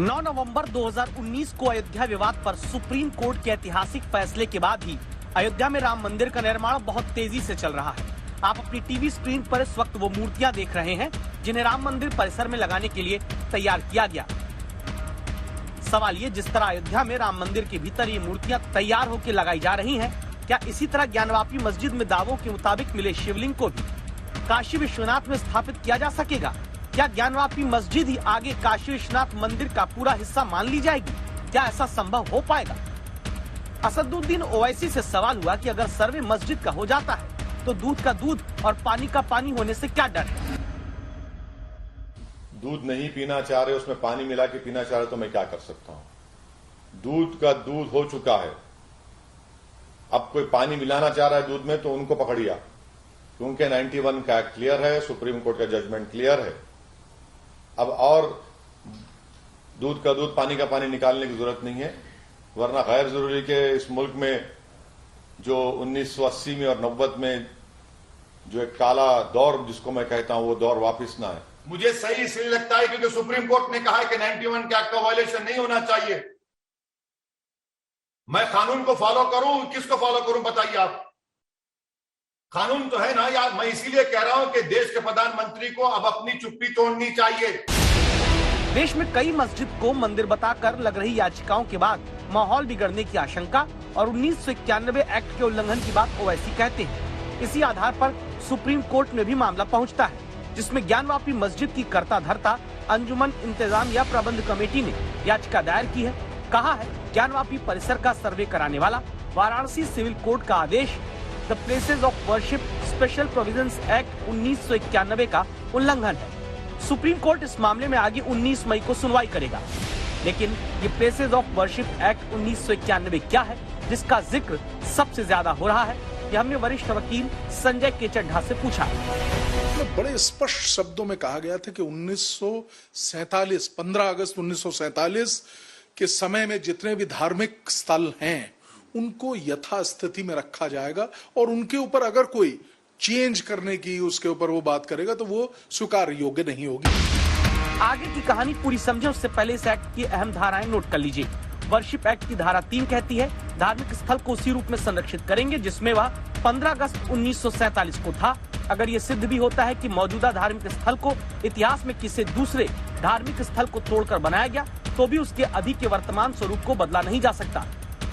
9 नवंबर 2019 को अयोध्या विवाद पर सुप्रीम कोर्ट के ऐतिहासिक फैसले के बाद ही अयोध्या में राम मंदिर का निर्माण बहुत तेजी से चल रहा है। आप अपनी टीवी स्क्रीन पर इस वक्त वो मूर्तियां देख रहे हैं जिन्हें राम मंदिर परिसर में लगाने के लिए तैयार किया गया। सवाल ये, जिस तरह अयोध्या में राम मंदिर के भीतर ये मूर्तियां तैयार होकर लगाई जा रही हैं, क्या इसी तरह ज्ञानवापी मस्जिद में दावों के मुताबिक मिले शिवलिंग को भी काशी विश्वनाथ में स्थापित किया जा सकेगा? क्या ज्ञानवापी मस्जिद ही आगे काशी विश्वनाथ मंदिर का पूरा हिस्सा मान ली जाएगी? क्या ऐसा संभव हो पाएगा? असदुद्दीन ओवैसी से सवाल हुआ कि अगर सर्वे मस्जिद का हो जाता है तो दूध का दूध और पानी का पानी होने से क्या डर है? दूध नहीं पीना चाह रहे, उसमें पानी मिला के पीना चाह रहे तो मैं क्या कर सकता हूं? दूध का दूध हो चुका है। अब कोई पानी मिलाना चाह रहा है दूध में तो उनको पकड़िया, क्योंकि 91 का एक्ट क्लियर है, सुप्रीम कोर्ट का जजमेंट क्लियर है। अब और दूध का दूध पानी का पानी निकालने की जरूरत नहीं है, वरना गैर जरूरी के इस मुल्क में जो 1980 में और 90 में जो एक काला दौर जिसको मैं कहता हूं वो दौर वापस ना है। मुझे सही इसलिए लगता है क्योंकि सुप्रीम कोर्ट ने कहा है कि 91 के एक्ट का वायलेशन नहीं होना चाहिए। मैं कानून को फॉलो करूं, किसको फॉलो करूं बताइए आप? कानून तो है ना यार। मैं इसीलिए कह रहा हूं कि देश के प्रधानमंत्री को अब अपनी चुप्पी तोड़नी चाहिए। देश में कई मस्जिद को मंदिर बताकर लग रही याचिकाओं के बाद माहौल बिगड़ने की आशंका और 1991 एक्ट के उल्लंघन की बात ओवैसी कहते हैं। इसी आधार पर सुप्रीम कोर्ट में भी मामला पहुंचता है, जिसमें ज्ञानवापी मस्जिद की कर्ता धर्ता अंजुमन इंतजामिया प्रबंध कमेटी ने याचिका दायर की है। कहा है, ज्ञानवापी परिसर का सर्वे कराने वाला वाराणसी सिविल कोर्ट का आदेश the places of worship special provisions act 1991 का उल्लंघन है। सुप्रीम कोर्ट इस मामले में आगे 19 मई को सुनवाई करेगा। लेकिन ये प्लेसेज ऑफ वर्शिप एक्ट 1991 क्या है जिसका जिक्र सबसे ज्यादा हो रहा है, ये हमने वरिष्ठ वकील संजय के चड्ढा से पूछा। बड़े स्पष्ट शब्दों में कहा गया था कि 1947 15 अगस्त 1947 के समय में जितने भी धार्मिक स्थल हैं उनको यथास्थिति में रखा जाएगा और उनके ऊपर अगर कोई चेंज करने की उसके ऊपर वो बात करेगा तो वो स्वीकार योग्य नहीं होगी। आगे की कहानी पूरी समझे उससे पहले इस एक्ट की अहम धाराएं नोट कर लीजिए। वर्शिप एक्ट की धारा 3 कहती है, धार्मिक स्थल को उसी रूप में संरक्षित करेंगे जिसमें वह 15 अगस्त 1947 को था। अगर ये सिद्ध भी होता है कि मौजूदा धार्मिक स्थल को इतिहास में किसी दूसरे धार्मिक स्थल को तोड़कर बनाया गया तो भी उसके अभी के वर्तमान स्वरूप को बदला नहीं जा सकता।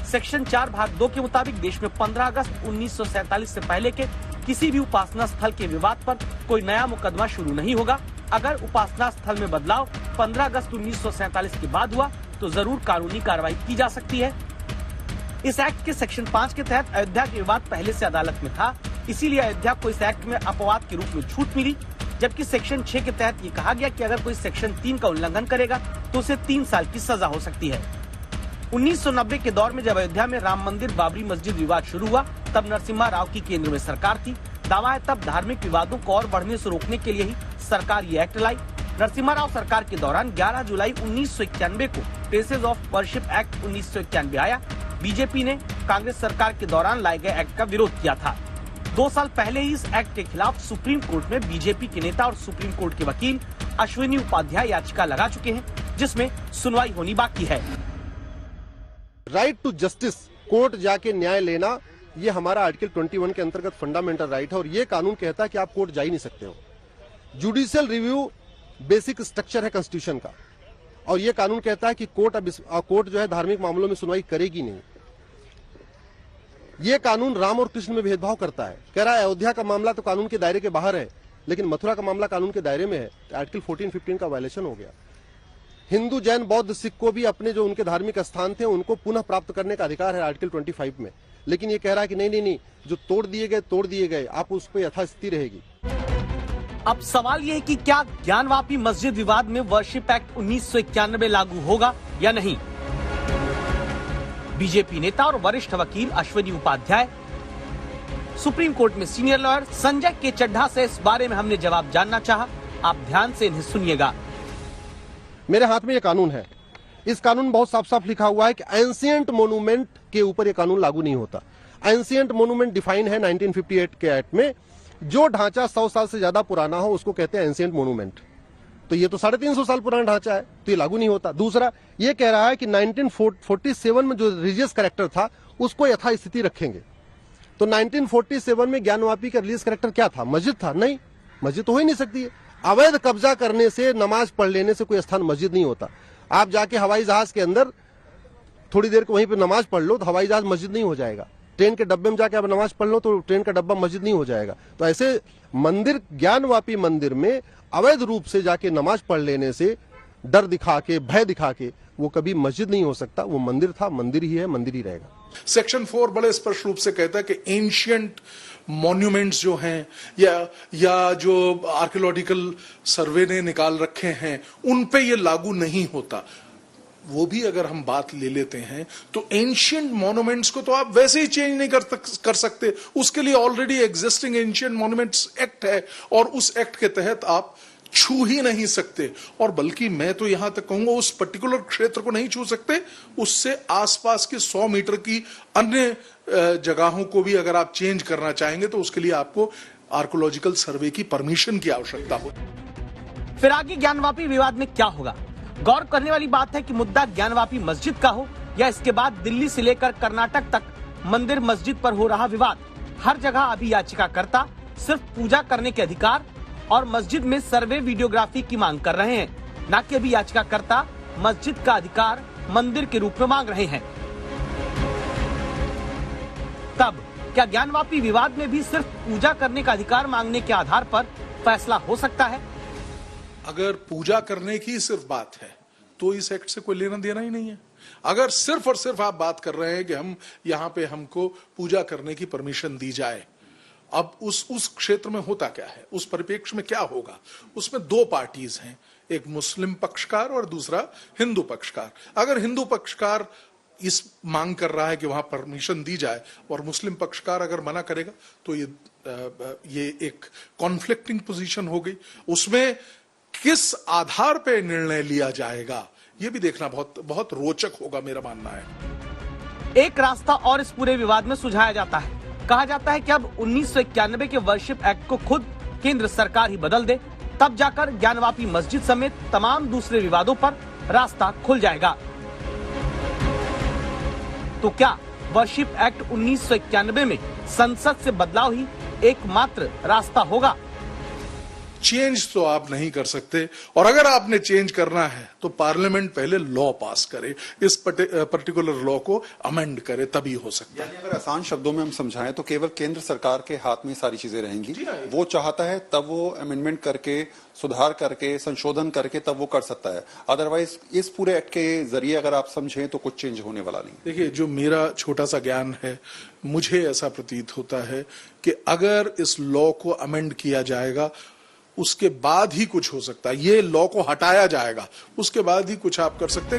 सेक्शन 4 भाग 2 के मुताबिक देश में 15 अगस्त 1947 से पहले के किसी भी उपासना स्थल के विवाद पर कोई नया मुकदमा शुरू नहीं होगा। अगर उपासना स्थल में बदलाव 15 अगस्त 1947 के बाद हुआ तो जरूर कानूनी कार्रवाई की जा सकती है। इस एक्ट के सेक्शन 5 के तहत अयोध्या के विवाद पहले से अदालत में था, इसीलिए अयोध्या को इस एक्ट में अपवाद के रूप में छूट मिली। जबकि सेक्शन 6 के तहत ये कहा गया कि अगर कोई सेक्शन 3 का उल्लंघन करेगा तो उसे 3 साल की सजा हो सकती है। 1990 के दौर में जब अयोध्या में राम मंदिर बाबरी मस्जिद विवाद शुरू हुआ तब नरसिम्हा राव की केंद्र में सरकार थी। दावा है तब धार्मिक विवादों को और बढ़ने से रोकने के लिए ही सरकार ये एक्ट लाई। नरसिम्हा राव सरकार के दौरान 11 जुलाई 1991 को प्लेसेज ऑफ वर्शिप एक्ट 1991 आया। बीजेपी ने कांग्रेस सरकार के दौरान लाए गए एक्ट का विरोध किया था। 2 साल पहले ही इस एक्ट के खिलाफ सुप्रीम कोर्ट में बीजेपी के नेता और सुप्रीम कोर्ट के वकील अश्विनी उपाध्याय याचिका लगा चुके हैं, जिसमें सुनवाई होनी बाकी है। राइट टू जस्टिस, कोर्ट जाके न्याय लेना, ये हमारा आर्टिकल 21 के अंतर्गत फंडामेंटल राइट है और ये कानून कहता है कि आप कोर्ट जा ही नहीं सकते हो। जुडिशियल रिव्यू बेसिक स्ट्रक्चर है कॉन्स्टिट्यूशन का और ये कानून कहता है कि कोर्ट जो है धार्मिक मामलों में सुनवाई करेगी नहीं। ये कानून राम और कृष्ण में भेदभाव करता है। कह रहा है अयोध्या का मामला तो कानून के दायरे के बाहर है, लेकिन मथुरा का मामला कानून के दायरे में है। आर्टिकल 14-15 का वायलेशन हो गया। हिंदू, जैन, बौद्ध, सिख को भी अपने जो उनके धार्मिक स्थान थे उनको पुनः प्राप्त करने का अधिकार है आर्टिकल 25 में, लेकिन ये कह रहा है कि नहीं, जो तोड़ दिए गए आप उस पर यथास्थिति रहेगी। अब सवाल ये है कि क्या ज्ञानवापी मस्जिद विवाद में वर्शिप एक्ट 1991 लागू होगा या नहीं? बीजेपी नेता और वरिष्ठ वकील अश्विनी उपाध्याय, सुप्रीम कोर्ट में सीनियर लॉयर संजय के चड्ढा से इस बारे में हमने जवाब जानना चाहा। आप ध्यान से इन्हें सुनिएगा। मेरे हाथ में ये कानून है। इस कानून में बहुत साफ साफ लिखा हुआ है कि एंशिएंट मोन्यूमेंट के ऊपर ये कानून लागू नहीं होता। एंशिएंट मोन्यूमेंट डिफाइन है 1958 के एक्ट में। जो ढांचा 100 साल से ज्यादा पुराना हो उसको कहते हैं एंशिएंट मोन्यूमेंट। तो ये तो 350 साल पुराना ढांचा है, तो ये लागू नहीं होता। दूसरा ये कह रहा है कि 1947 में जो रिलीजियस कैरेक्टर था उसको यथास्थिति रखेंगे। तो 1947 में ज्ञानवापी का रिलीजियस कैरेक्टर क्या था? मस्जिद था? नहीं, मस्जिद तो हो ही नहीं सकती है। अवैध कब्जा करने से, नमाज पढ़ लेने से कोई स्थान मस्जिद नहीं होता। आप जाके हवाई जहाज के अंदर थोड़ी देर को वहीं पे नमाज पढ़ लो तो हवाई जहाज मस्जिद नहीं हो जाएगा। ट्रेन के डब्बे में जाके आप नमाज पढ़ लो तो ट्रेन का डब्बा मस्जिद नहीं हो जाएगा। तो ऐसे मंदिर, ज्ञानवापी मंदिर में अवैध रूप से जाके नमाज पढ़ लेने से, डर दिखा के, भय दिखा के, वो कभी मस्जिद नहीं हो सकता। वो मंदिर था, मंदिर ही है, मंदिर ही रहेगा। सेक्शन 4 बड़े स्पष्ट रूप से कहता है कि एंशियंट मॉन्यूमेंट्स जो हैं या जो आर्कियोलॉजिकल सर्वे ने निकाल रखे हैं उन पे ये लागू नहीं होता। वो भी अगर हम बात ले लेते हैं तो एंशियंट मॉन्यूमेंट्स को तो आप वैसे ही चेंज नहीं कर सकते। उसके लिए already existing ancient monuments act है और उस एक्ट के तहत आप छू ही नहीं सकते। और बल्कि मैं तो यहां तक कहूंगा उस पर्टिकुलर क्षेत्र को नहीं छू सकते, उससे आसपास के 100 मीटर की अन्य जगहों को भी अगर आप चेंज करना चाहेंगे तो उसके लिए आपको आर्कियोलॉजिकल सर्वे की परमिशन की आवश्यकता हो। फिर आगे ज्ञानवापी विवाद में क्या होगा? गौर करने वाली बात है कि मुद्दा ज्ञानवापी मस्जिद का हो या इसके बाद दिल्ली से लेकर कर्नाटक तक मंदिर मस्जिद पर हो रहा विवाद, हर जगह अभी याचिकाकर्ता सिर्फ पूजा करने के अधिकार और मस्जिद में सर्वे वीडियोग्राफी की मांग कर रहे हैं, न कि अभी याचिकाकर्ता मस्जिद का अधिकार मंदिर के रूप में मांग रहे हैं। तब क्या ज्ञानवापी विवाद में भी सिर्फ पूजा करने का अधिकार मांगने के आधार पर फैसला हो सकता है? अगर पूजा करने की सिर्फ बात है तो इस एक्ट से कोई लेना देना ही नहीं है। अगर सिर्फ और सिर्फ आप बात कर रहे हैं कि हम यहाँ पे हमको पूजा करने की परमिशन दी जाए, अब उस क्षेत्र में होता क्या है, उस परिप्रेक्ष्य में क्या होगा? उसमें 2 पार्टीज हैं, एक मुस्लिम पक्षकार और दूसरा हिंदू पक्षकार। अगर हिंदू पक्षकार इस मांग कर रहा है कि वहां परमिशन दी जाए और मुस्लिम पक्षकार अगर मना करेगा तो ये एक कॉन्फ्लिक्टिंग पोजीशन हो गई। उसमें किस आधार पर निर्णय लिया जाएगा ये भी देखना बहुत रोचक होगा, मेरा मानना है। एक रास्ता और इस पूरे विवाद में सुझाया जाता है। कहा जाता है कि अब 1991 के वर्शिप एक्ट को खुद केंद्र सरकार ही बदल दे, तब जाकर ज्ञानवापी मस्जिद समेत तमाम दूसरे विवादों पर रास्ता खुल जाएगा। तो क्या वर्शिप एक्ट 1991 में संसद से बदलाव ही एकमात्र रास्ता होगा? चेंज तो आप नहीं कर सकते, और अगर आपने चेंज करना है तो पार्लियामेंट पहले लॉ पास करे, इस पर्टिकुलर लॉ को अमेंड करे, तभी हो सकता है। अगर आसान शब्दों में हम समझाएं तो केवल केंद्र सरकार के हाथ में सारी चीजें रहेंगी। वो चाहता है तब वो अमेंडमेंट करके, सुधार करके, संशोधन करके तब वो कर सकता है। अदरवाइज इस पूरे एक्ट के जरिए अगर आप समझें तो कुछ चेंज होने वाला नहीं। देखिए, जो मेरा छोटा सा ज्ञान है, मुझे ऐसा प्रतीत होता है कि अगर इस लॉ को अमेंड किया जाएगा उसके बाद ही कुछ हो सकता है। ये लॉ को हटाया जाएगा, उसके बाद ही कुछ आप कर सकते।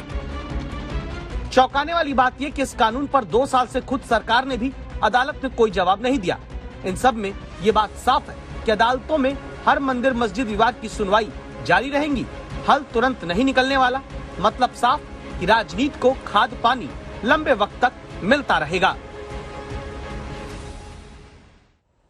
चौंकाने वाली बात यह कि इस कानून पर 2 साल से खुद सरकार ने भी अदालत में कोई जवाब नहीं दिया। इन सब में ये बात साफ है कि अदालतों में हर मंदिर मस्जिद विवाद की सुनवाई जारी रहेंगी, हल तुरंत नहीं निकलने वाला। मतलब साफ कि राजनीति को खाद पानी लंबे वक्त तक मिलता रहेगा।